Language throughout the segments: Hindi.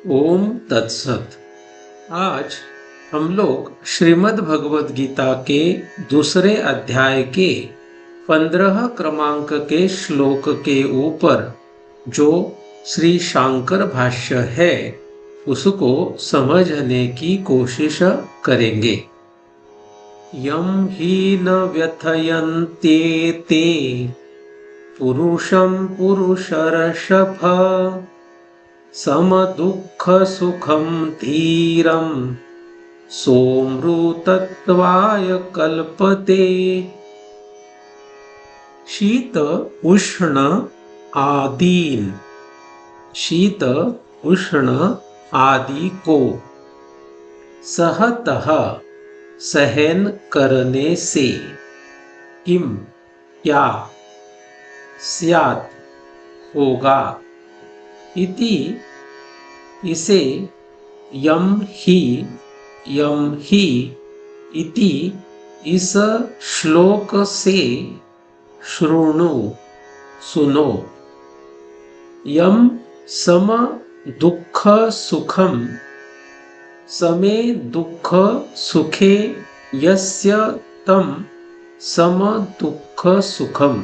ओम तत्सत। आज हम लोग श्रीमद् भगवद गीता के दूसरे अध्याय के 15 क्रमांक के श्लोक के ऊपर जो श्री शांकर भाष्य है उसको समझने की कोशिश करेंगे। यम ही न व्यथयन्त्येते पुरुषं पुरुषर्षभ समदुःख सुखं धीरं सोमृतत्वाय कल्पते। शीत उष्ण आदीन, शीत उष्ण आदि को सहतः सहन करने से किम क्या स्यात् होगा इति इसे यम ही इति इस श्लोक से शृणु सुनो। यम सम दुःख सुखम समे दुःख सुखे यस्य तम सम दुःख सुखम,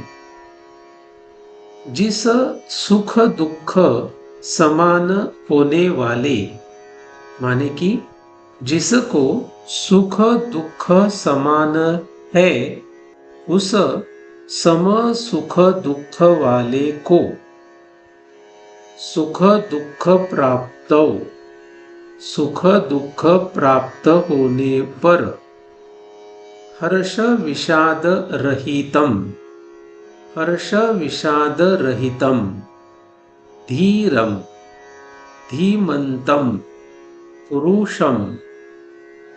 जिस सुख दुख समान होने वाले माने कि जिसको सुख दुख समान है उस सम सुख दुख वाले को सुख दुख प्राप्त होने पर हर्ष विषाद रहितम धीरम धीमंतम पुरुषम,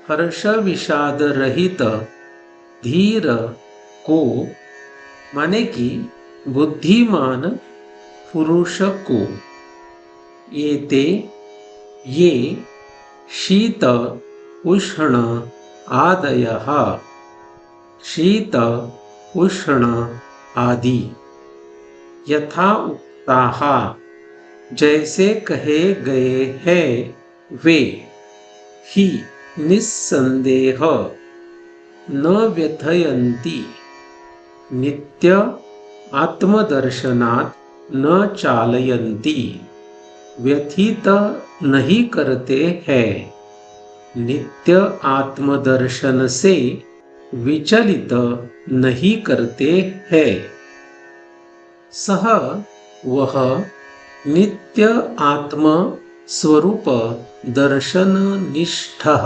हर्ष विषाद रहित धीर को माने कि बुद्धिमान पुरुष को ये शीत उष्ण आदयः, शीत उष्ण आदि यथा उक्ताः जैसे कहे गए हैं वे ही निस्संदेह न व्यथयन्ति, नित्य आत्मदर्शनात् न चालयन्ति, व्यथित नहीं करते हैं, नित्य आत्मदर्शन से विचलित नहीं करते हैं। सह वह नित्य आत्म स्वरूप दर्शन निष्ठः,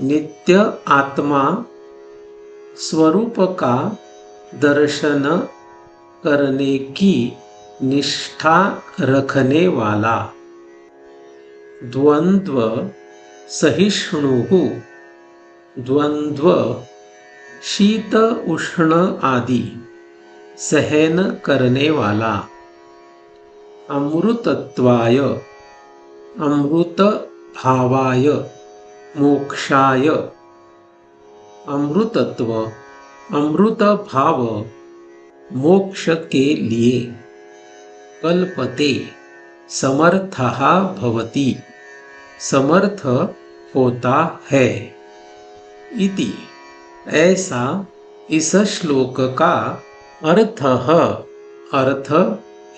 नित्य आत्मा स्वरूप का दर्शन करने की निष्ठा रखने वाला, द्वंद्व सहिष्णुः, द्वंद्व शीत उष्ण आदि सहन करने वाला, अमृतत्वाय अमृत भावाय मोक्षाय, अमृतत्व अमृत भाव मोक्ष के लिए कल्पते समर्थः भवति, समर्थ होता है इति ऐसा इस श्लोक का अर्थ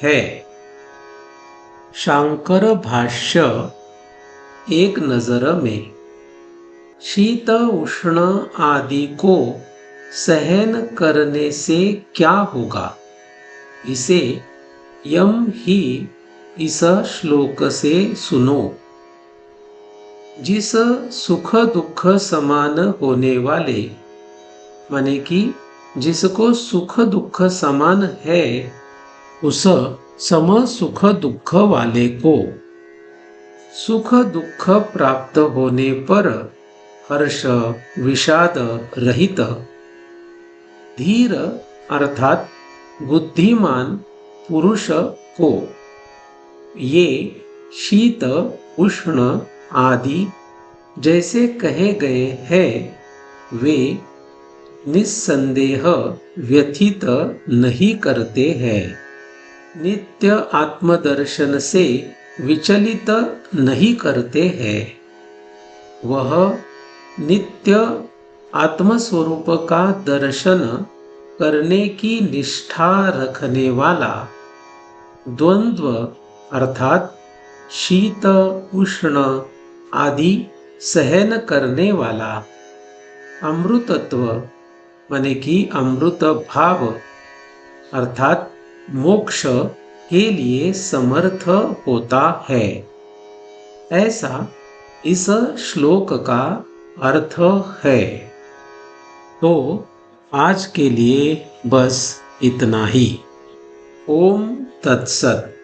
है। शांकर भाष्य एक नजर में शीत उष्ण आदि को सहन करने से क्या होगा, इसे यम ही इस श्लोक से सुनो। जिस सुख दुख समान होने वाले माने कि जिसको सुख दुख समान है उस सम सुख दुख वाले को सुख दुख प्राप्त होने पर हर्ष विषाद रहित धीर अर्थात बुद्धिमान पुरुष को ये शीत उष्ण आदि जैसे कहे गए हैं वे निस्संदेह व्यथित नहीं करते हैं, नित्य आत्मदर्शन से विचलित नहीं करते हैं। वह नित्य आत्मस्वरूप का दर्शन करने की निष्ठा रखने वाला, द्वंद्व अर्थात शीत उष्ण आदि सहन करने वाला, अमृतत्व माने कि अमृत भाव अर्थात मोक्ष के लिए समर्थ होता है। ऐसा इस श्लोक का अर्थ है। तो आज के लिए बस इतना ही। ओम तत्सत।